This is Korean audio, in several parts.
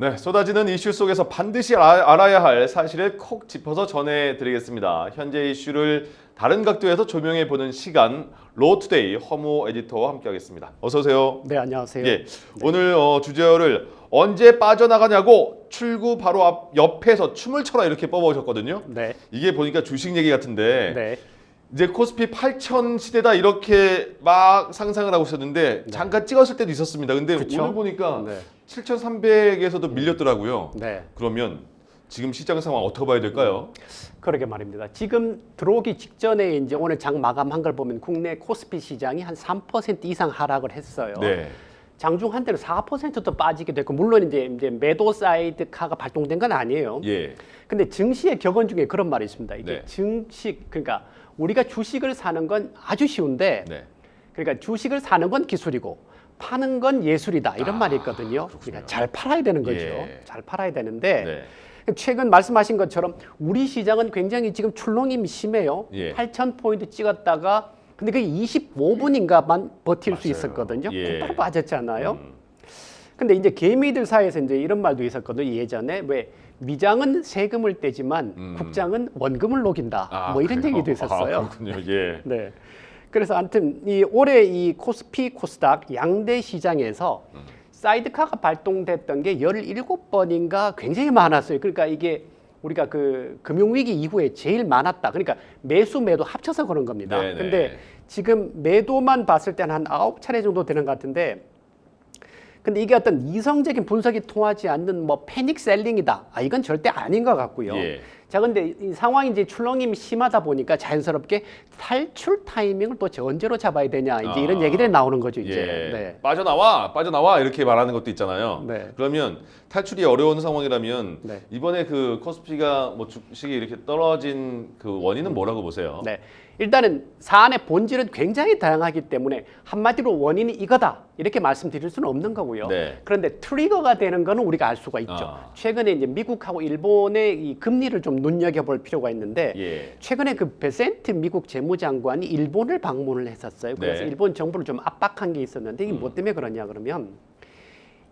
네, 쏟아지는 이슈 속에서 반드시 알아야 할 사실을 콕 짚어서 전해드리겠습니다. 현재 이슈를 다른 각도에서 조명해보는 시간, 로투데이 허무 에디터와 함께하겠습니다. 어서 오세요. 네, 안녕하세요. 예, 오늘 주제어를 언제 빠져나가냐고 출구 바로 앞 옆에서 춤을 춰라 이렇게 뽑아오셨거든요. 네. 이게 보니까 주식 얘기 같은데 네. 이제 코스피 8,000 시대다 이렇게 막 상상을 하고 있었는데 잠깐 찍었을 때도 있었습니다. 근데 그쵸? 오늘 보니까 네. 7,300에서도 밀렸더라고요. 네. 그러면 지금 시장 상황 어떻게 봐야 될까요? 그러게 말입니다. 지금 들어오기 직전에 이제 오늘 장 마감한 걸 보면 국내 코스피 시장이 한 3% 이상 하락을 했어요. 네. 장중 한때는 4%도 빠지게 됐고, 물론 이제 매도 사이드카가 발동된 건 아니에요. 예. 근데 증시의 격언 중에 그런 말이 있습니다. 이게 네. 증식, 그러니까 우리가 주식을 사는 건 아주 쉬운데, 네. 그러니까 주식을 사는 건 기술이고 파는 건 예술이다 이런 말이 있거든요. 그러니까 잘 팔아야 되는 거죠. 예. 잘 팔아야 되는데 네. 최근 말씀하신 것처럼 우리 시장은 굉장히 지금 출렁임이 심해요. 예. 8,000포인트 찍었다가 근데 그게 25분인가만 버틸 수 맞아요. 있었거든요. 예. 바로 빠졌잖아요. 근데 이제 개미들 사이에서 이제 이런 말도 있었거든요. 예전에 왜 위장은 세금을 떼지만 국장은 원금을 녹인다. 뭐 이런 그래요? 얘기도 있었어요. 그렇군요. 예. 네. 그래서 아무튼 이 올해 이 코스피 코스닥 양대 시장에서 사이드카가 발동됐던 게 17번인가 굉장히 많았어요. 그러니까 이게 우리가 그 금융위기 이후에 제일 많았다. 그러니까 매수 매도 합쳐서 그런 겁니다. 네네. 근데 지금 매도만 봤을 때는 한 9차례 정도 되는 것 같은데 근데 이게 어떤 이성적인 분석이 통하지 않는 뭐 패닉 셀링이다. 이건 절대 아닌 것 같고요. 예. 자, 근데 이 상황이 이제 출렁임이 심하다 보니까 자연스럽게 탈출 타이밍을 또 언제로 잡아야 되냐. 이제 이런 얘기들이 나오는 거죠, 이제. 예. 네. 빠져나와 이렇게 말하는 것도 있잖아요. 네. 그러면 탈출이 어려운 상황이라면 네. 이번에 그 코스피가 뭐 주식이 이렇게 떨어진 그 원인은 뭐라고 보세요? 네. 일단은 사안의 본질은 굉장히 다양하기 때문에 한마디로 원인이 이거다 이렇게 말씀드릴 수는 없는 거고요. 네. 그런데 트리거가 되는 거는 우리가 알 수가 있죠. 최근에 이제 미국하고 일본의 이 금리를 좀 눈여겨볼 필요가 있는데 예. 최근에 그 베센트 미국 재무장관이 일본을 방문을 했었어요. 그래서 네. 일본 정부를 좀 압박한 게 있었는데 이게 뭐 때문에 그러냐 그러면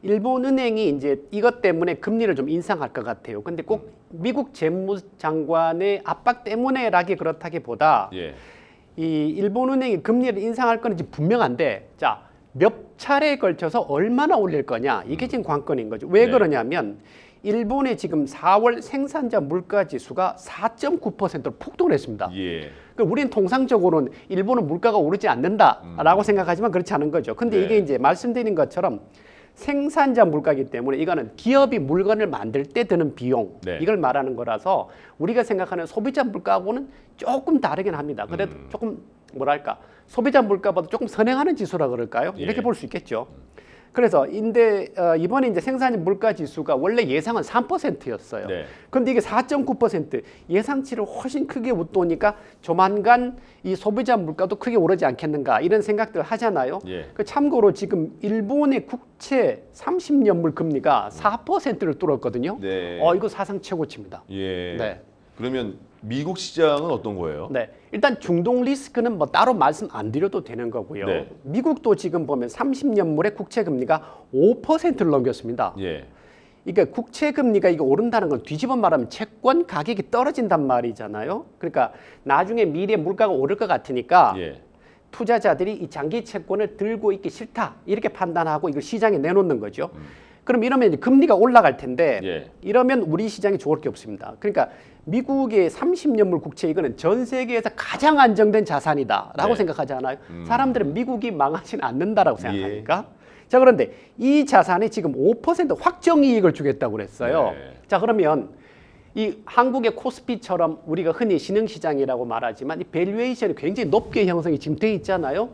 일본 은행이 이제 이것 때문에 금리를 좀 인상할 것 같아요. 근데 꼭 미국 재무장관의 압박 때문에라기 그렇다기보다 예. 이 일본 은행이 금리를 인상할 건지 분명한데 자, 몇 차례에 걸쳐서 얼마나 올릴 거냐 이게 지금 관건인 거죠. 왜 네. 그러냐면 일본의 지금 4월 생산자 물가 지수가 4.9%로 폭등을 했습니다. 예. 그러니까 우리는 통상적으로는 일본은 물가가 오르지 않는다라고 생각하지만 그렇지 않은 거죠. 근데 네. 이게 이제 말씀드린 것처럼 생산자 물가이기 때문에 이거는 기업이 물건을 만들 때 드는 비용 네. 이걸 말하는 거라서 우리가 생각하는 소비자 물가하고는 조금 다르긴 합니다. 그래도 조금 뭐랄까 소비자 물가보다 조금 선행하는 지수라 그럴까요? 이렇게 예. 볼 수 있겠죠. 그래서 이번에 이제 생산자 물가 지수가 원래 예상은 3%였어요. 네. 근데 이게 4.9% 예상치를 훨씬 크게 웃도니까 조만간 이 소비자 물가도 크게 오르지 않겠는가 이런 생각들 하잖아요. 예. 그 참고로 지금 일본의 국채 30년물 금리가 4%를 뚫었거든요. 네. 이거 사상 최고치입니다. 예. 네. 그러면 미국 시장은 어떤 거예요? 네. 일단 중동 리스크는 뭐 따로 말씀 안 드려도 되는 거고요. 네. 미국도 지금 보면 30년물의 국채 금리가 5%를 넘겼습니다. 예. 그러니까 국채 금리가 이거 오른다는 건 뒤집어 말하면 채권 가격이 떨어진단 말이잖아요. 그러니까 나중에 미래 물가가 오를 것 같으니까 예. 투자자들이 이 장기 채권을 들고 있기 싫다 이렇게 판단하고 이걸 시장에 내놓는 거죠. 그럼 이러면 이제 금리가 올라갈 텐데 예. 이러면 우리 시장이 좋을 게 없습니다. 그러니까 미국의 30년물 국채 이거는 전 세계에서 가장 안정된 자산이다라고 네. 생각하지 않아요? 사람들은 미국이 망하지는 않는다라고 생각하니까. 예. 자, 그런데 이 자산이 지금 5% 확정 이익을 주겠다고 그랬어요. 네. 자, 그러면 이 한국의 코스피처럼 우리가 흔히 신흥시장이라고 말하지만 이 밸류에이션이 굉장히 높게 형성이 지금 돼 있잖아요.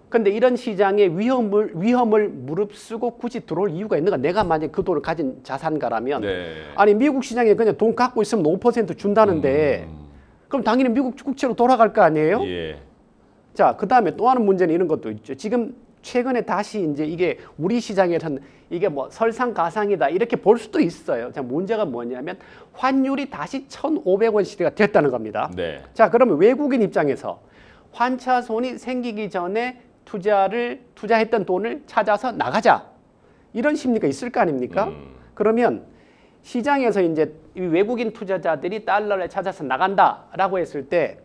근데 이런 시장에 위험을 무릅쓰고 굳이 들어올 이유가 있는가? 내가 만약 그 돈을 가진 자산가라면 네. 아니 미국 시장에 그냥 돈 갖고 있으면 5% 준다는데 그럼 당연히 미국 국채로 돌아갈 거 아니에요? 예. 자, 그다음에 또 하는 문제는 이런 것도 있죠. 지금 최근에 다시 이제 이게 우리 시장에서는 이게 뭐 설상가상이다 이렇게 볼 수도 있어요. 자, 문제가 뭐냐면 환율이 다시 1,500원 시대가 됐다는 겁니다. 네. 자, 그러면 외국인 입장에서 환차손이 생기기 전에 투자했던 돈을 찾아서 나가자 이런 심리가 있을 거 아닙니까? 그러면 시장에서 이제 이 외국인 투자자들이 달러를 찾아서 나간다라고 했을 때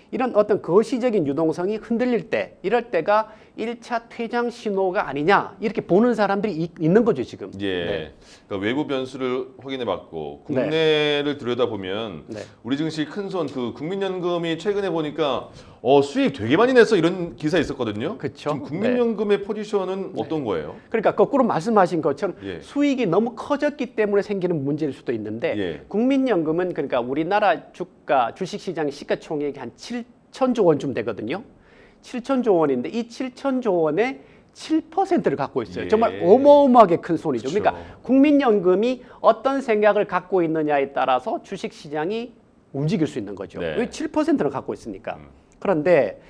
이런 어떤 거시적인 유동성이 흔들릴 때 이럴 때가 1차 퇴장 신호가 아니냐 이렇게 보는 사람들이 있는 거죠 지금. 예. 네. 그러니까 외부 변수를 확인해봤고 네. 국내를 들여다보면 네. 우리 증시 큰손 그 국민연금이 최근에 보니까 수익 되게 많이 냈어 이런 기사 있었거든요. 그쵸. 지금 국민연금의 포지션은 어떤 거예요? 그러니까 거꾸로 말씀하신 것처럼 예. 수익이 너무 커졌기 때문에 생기는 문제일 수도 있는데 예. 국민연금은 그러니까 우리나라 주가 주식시장 시가총액이 한 7천조 원쯤 되거든요. 7천조 원인데 이 7천조 원의 7%를 갖고 있어요. 예. 정말 어마어마하게 큰 손이죠. 그쵸. 그러니까 국민연금이 어떤 생각을 갖고 있느냐에 따라서 주식시장이 움직일 수 있는 거죠. 네. 왜 7%를 갖고 있으니까. 그런데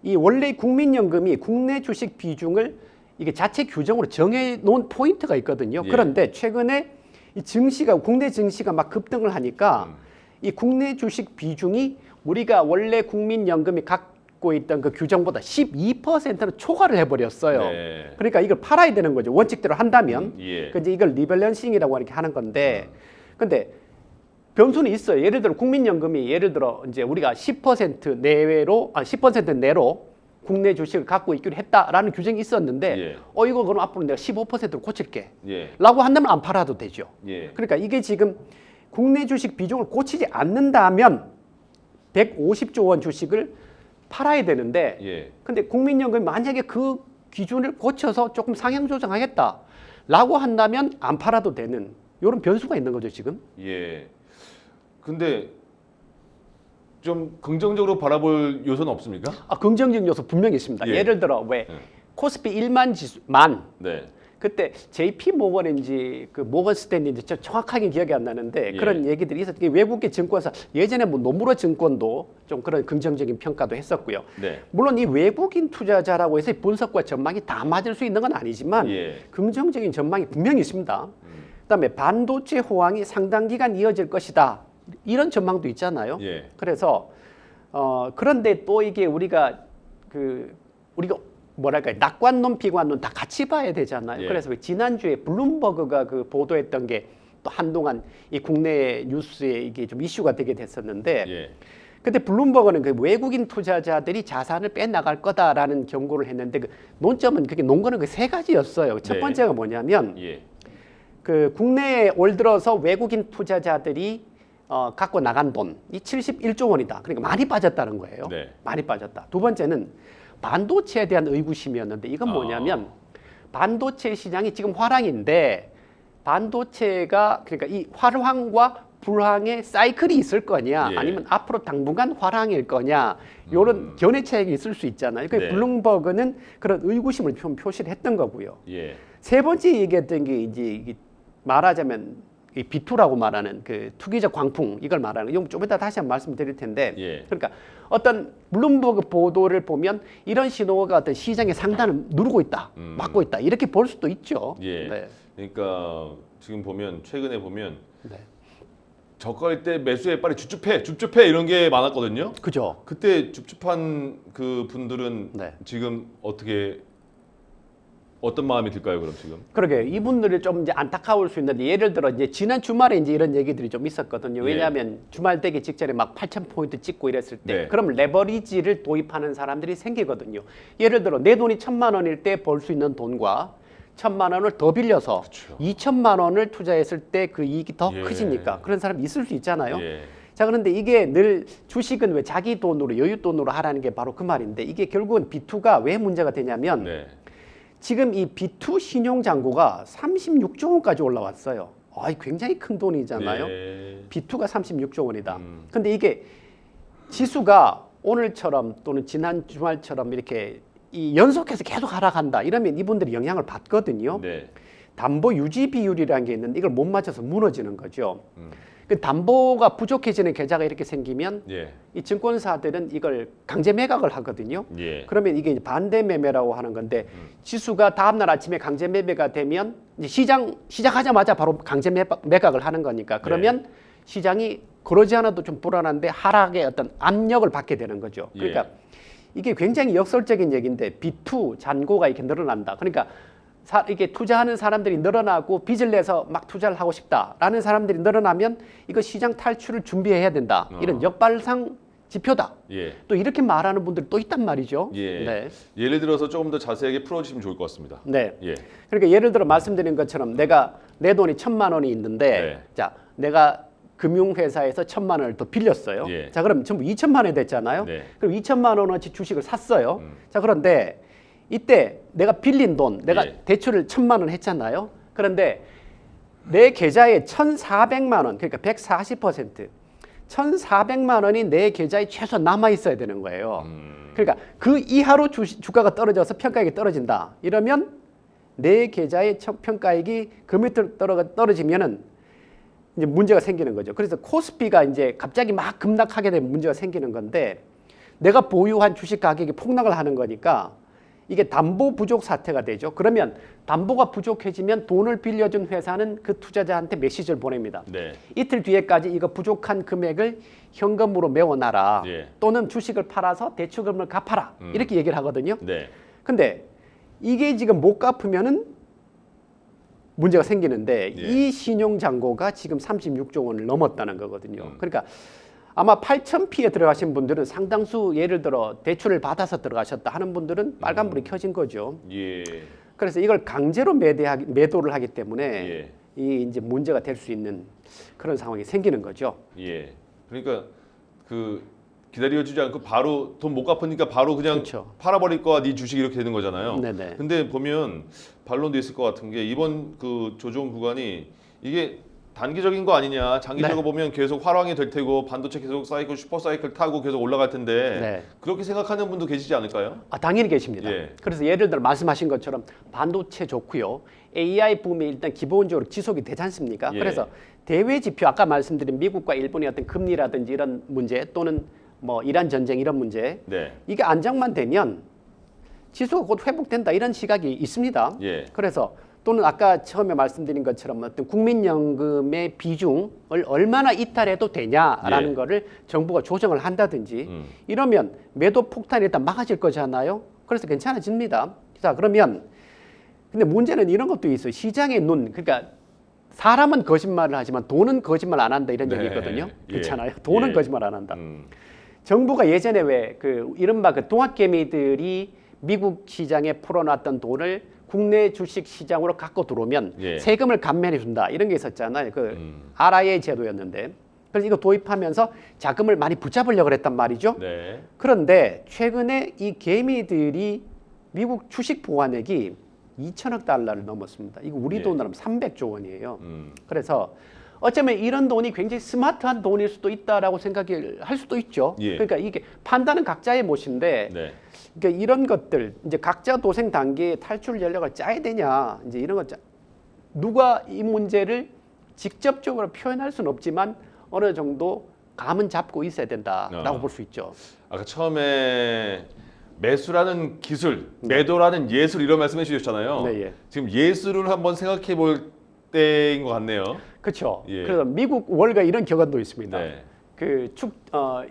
이 원래 국민연금이 국내 주식 비중을 이게 자체 규정으로 정해 놓은 포인트가 있거든요. 예. 그런데 최근에 이 증시가 국내 증시가 막 급등을 하니까 이 국내 주식 비중이 우리가 원래 국민연금이 갖고 있던 그 규정보다 12%는 초과를 해버렸어요. 네. 그러니까 이걸 팔아야 되는 거죠. 원칙대로 한다면. 예. 그 이제 이걸 리밸런싱이라고 이렇게 하는 건데, 근데 변수는 있어요. 예를 들어 국민연금이 예를 들어 이제 우리가 10% 내외로 10% 내로 국내 주식을 갖고 있기로 했다라는 규정이 있었는데, 예. 이거 그럼 앞으로 내가 15%로 고칠게. 예. 라고 한다면 안 팔아도 되죠. 예. 그러니까 이게 지금 국내 주식 비중을 고치지 않는다면 150조 원 주식을 팔아야 되는데, 예. 근데 국민연금이 만약에 그 기준을 고쳐서 조금 상향 조정하겠다라고 한다면 안 팔아도 되는 이런 변수가 있는 거죠 지금. 예. 근데 좀 긍정적으로 바라볼 요소는 없습니까? 긍정적 요소 분명히 있습니다. 예. 예를 들어 왜 코스피 1만 지수만 네. 그때 JP 모건인지 그 모건 스탠리인지 저 정확하게 기억이 안 나는데 예. 그런 얘기들이 있었던 게 외국의 증권사 예전에 뭐 노무라 증권도 좀 그런 긍정적인 평가도 했었고요. 네. 물론 이 외국인 투자자라고 해서 분석과 전망이 다 맞을 수 있는 건 아니지만 예. 긍정적인 전망이 분명히 있습니다. 그다음에 반도체 호황이 상당 기간 이어질 것이다. 이런 전망도 있잖아요. 예. 그래서 그런데 또 이게 우리가 뭐랄까요, 낙관론, 비관론 다 같이 봐야 되잖아요. 예. 그래서 지난주에 블룸버그가 그 보도했던 게 또 한동안 이 국내 뉴스에 이게 좀 이슈가 되게 됐었는데, 예. 그때 블룸버그는 그 외국인 투자자들이 자산을 빼나갈 거다라는 경고를 했는데 그 논점은 그게 논거는 그 세 가지였어요. 첫 네. 번째가 뭐냐면 예. 그 국내에 올 들어서 외국인 투자자들이 갖고 나간 돈이 71조 원이다. 그러니까 많이 빠졌다는 거예요. 네. 많이 빠졌다. 두 번째는 반도체에 대한 의구심이었는데 이건 뭐냐면 반도체 시장이 지금 화랑인데 반도체가 그러니까 이 화랑과 불황의 사이클이 있을 거냐 예. 아니면 앞으로 당분간 화랑일 거냐 이런 견해 차이가 있을 수 있잖아요. 그러니까 네. 블룸버그는 그런 의구심을 좀 표시를 했던 거고요. 예. 세 번째 얘기했던 게 이제 이게 말하자면 이 B2라고 말하는 그 투기적 광풍 이걸 말하는 이건 좀 이따 다시 한번 말씀드릴 텐데 예. 그러니까 어떤 블룸버그 보도를 보면 이런 신호가 어떤 시장의 상단을 누르고 있다, 막고 있다 이렇게 볼 수도 있죠. 예. 네. 그러니까 지금 보면 최근에 보면 네. 저가일 때 매수에 빨리 줍줍해 이런 게 많았거든요. 그죠. 그때 줍줍한 그 분들은 네. 지금 어떤 마음이 들까요, 그럼 지금? 그러게 이분들이 좀 이제 안타까울 수 있는데 예를 들어 이제 지난 주말에 이제 이런 얘기들이 좀 있었거든요. 왜냐하면 주말 되기 직전에 막 8,000포인트 찍고 이랬을 때 네. 그럼 레버리지를 도입하는 사람들이 생기거든요. 예를 들어 내 돈이 1,000만 원일 때 벌 수 있는 돈과 1,000만 원을 더 빌려서 그쵸. 2,000만 원을 투자했을 때 그 이익이 더 예. 크시니까 그런 사람이 있을 수 있잖아요. 예. 자, 그런데 이게 늘 주식은 왜 자기 돈으로 여윳돈으로 하라는 게 바로 그 말인데 이게 결국은 B2가 왜 문제가 되냐면 네. 지금 이 B2 신용 잔고가 36조 원까지 올라왔어요. 굉장히 큰 돈이잖아요. 예. B2가 36조 원이다. 근데 이게 지수가 오늘처럼 또는 지난 주말처럼 이렇게 이 연속해서 계속 하락한다. 이러면 이분들이 영향을 받거든요. 네. 담보 유지 비율이라는 게 있는데 이걸 못 맞춰서 무너지는 거죠. 그 담보가 부족해지는 계좌가 이렇게 생기면 예. 이 증권사들은 이걸 강제 매각을 하거든요. 예. 그러면 이게 반대 매매라고 하는 건데 지수가 다음날 아침에 강제 매매가 되면 이제 시작하자마자 바로 강제 매각을 하는 거니까 그러면 시장이 그러지 않아도 좀 불안한데 하락의 어떤 압력을 받게 되는 거죠. 그러니까 이게 굉장히 역설적인 얘기인데 B2 잔고가 이렇게 늘어난다. 그러니까 이게 투자하는 사람들이 늘어나고 빚을 내서 막 투자를 하고 싶다라는 사람들이 늘어나면 이거 시장 탈출을 준비해야 된다. 이런 역발상 지표다. 예. 또 이렇게 말하는 분들이 또 있단 말이죠. 예. 네. 예를 들어서 조금 더 자세하게 풀어주시면 좋을 것 같습니다. 네. 예. 그러니까 예를 들어 말씀드린 것처럼 내가 내 돈이 1,000만 원이 있는데 네. 자, 내가 금융회사에서 1,000만 원을 더 빌렸어요. 예. 자, 그럼 전부 2,000만 원이 됐잖아요. 네. 그럼 2,000만 원어치 주식을 샀어요. 자, 그런데 이때 내가 빌린 돈, 내가 예. 대출을 1,000만 원 했잖아요. 그런데 내 계좌에 1,400만 원, 그러니까 140%, 1,400만 원이 내 계좌에 최소한 남아 있어야 되는 거예요. 그러니까 그 이하로 주가가 떨어져서 평가액이 떨어진다. 이러면 내 계좌의 평가액이 그 밑으로 떨어지면은 이제 문제가 생기는 거죠. 그래서 코스피가 이제 갑자기 막 급락하게 되면 문제가 생기는 건데 내가 보유한 주식 가격이 폭락을 하는 거니까 이게 담보 부족 사태가 되죠. 그러면 담보가 부족해지면 돈을 빌려준 회사는 그 투자자한테 메시지를 보냅니다. 네. 이틀 뒤에까지 이거 부족한 금액을 현금으로 메워놔라. 예. 또는 주식을 팔아서 대출금을 갚아라. 이렇게 얘기를 하거든요. 네. 근데 이게 지금 못 갚으면은 문제가 생기는데 예. 이 신용 잔고가 지금 36조 원을 넘었다는 거거든요. 그러니까 아마 8,000P에 들어가신 분들은 상당수 예를 들어 대출을 받아서 들어가셨다 하는 분들은 빨간불이 켜진 거죠. 예. 그래서 이걸 강제로 매도를 하기 때문에 예. 이 이제 문제가 될 수 있는 그런 상황이 생기는 거죠. 예. 그러니까 그 기다려주지 않고 바로 돈 못 갚으니까 바로 그냥 그렇죠. 팔아버릴 거야 네 주식 이렇게 되는 거잖아요. 네네. 근데 보면 반론도 있을 것 같은 게 이번 그 조정 구간이 이게 단기적인 거 아니냐. 장기적으로 네. 보면 계속 활황이 될 테고 반도체 계속 사이클 슈퍼 사이클 타고 계속 올라갈 텐데 네. 그렇게 생각하는 분도 계시지 않을까요? 당연히 계십니다. 예. 그래서 예를 들어 말씀하신 것처럼 반도체 좋고요. AI 붐이 일단 기본적으로 지속이 되지 않습니까? 예. 그래서 대외 지표 아까 말씀드린 미국과 일본의 어떤 금리라든지 이런 문제 또는 뭐 이란 전쟁 이런 문제 네. 이게 안정만 되면 지수가 곧 회복된다 이런 시각이 있습니다. 예. 그래서 또는 아까 처음에 말씀드린 것처럼 어떤 국민연금의 비중을 얼마나 이탈해도 되냐라는 예. 거를 정부가 조정을 한다든지 이러면 매도 폭탄이 일단 막아질 거잖아요. 그래서 괜찮아집니다. 자, 그러면 근데 문제는 이런 것도 있어요. 시장의 눈, 그러니까 사람은 거짓말을 하지만 돈은 거짓말 안 한다 이런 네. 얘기 있거든요. 예. 그렇잖아요. 돈은 예. 거짓말 안 한다. 정부가 예전에 왜 그 이른바 그 동학개미들이 미국 시장에 풀어놨던 돈을 국내 주식 시장으로 갖고 들어오면 예. 세금을 감면해 준다 이런 게 있었잖아요. 그 RIA 제도였는데 그래서 이거 도입하면서 자금을 많이 붙잡으려고 그랬단 말이죠. 네. 그런데 최근에 이 개미들이 미국 주식 보관액이 2천억 달러를 넘었습니다. 이거 우리 예. 돈으로 하면 300조 원이에요. 그래서 어쩌면 이런 돈이 굉장히 스마트한 돈일 수도 있다라고 생각을 할 수도 있죠. 예. 그러니까 이게 판단은 각자의 몫인데 네. 그러니까 이런 것들 이제 각자 도생 단계에 탈출 전략을 짜야 되냐 이제 이런 것 누가 이 문제를 직접적으로 표현할 수는 없지만 어느 정도 감은 잡고 있어야 된다라고 볼 수 있죠. 아까 처음에 매수라는 기술, 매도라는 예술 이런 말씀해 주셨잖아요. 네, 예. 지금 예술을 한번 생각해 볼 때인 것 같네요. 그렇죠. 예. 그래서 미국 월가 이런 격언도 있습니다. 네.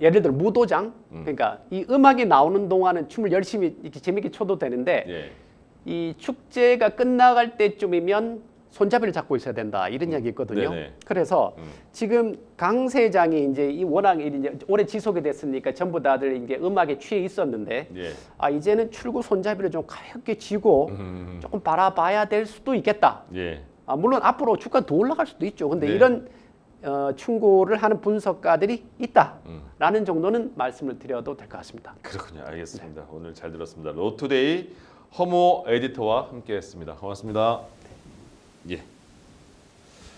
예를 들어 무도장, 그러니까 이 음악이 나오는 동안은 춤을 열심히 이렇게 재밌게 춰도 되는데 예. 이 축제가 끝나갈 때쯤이면 손잡이를 잡고 있어야 된다 이런 이야기 있거든요. 네네. 그래서 지금 강 세장이 이제 이 워낙 이제 오래 지속이 됐으니까 전부 다들 이제 음악에 취해 있었는데 예. 이제는 출구 손잡이를 좀 가볍게 쥐고 조금 바라봐야 될 수도 있겠다. 예. 물론 앞으로 주가 더 올라갈 수도 있죠. 근데 네. 이런 충고를 하는 분석가들이 있다라는 정도는 말씀을 드려도 될 것 같습니다. 그렇군요. 알겠습니다. 오늘 잘 들었습니다. 로투데이 허모 에디터와 함께했습니다. 고맙습니다. 예.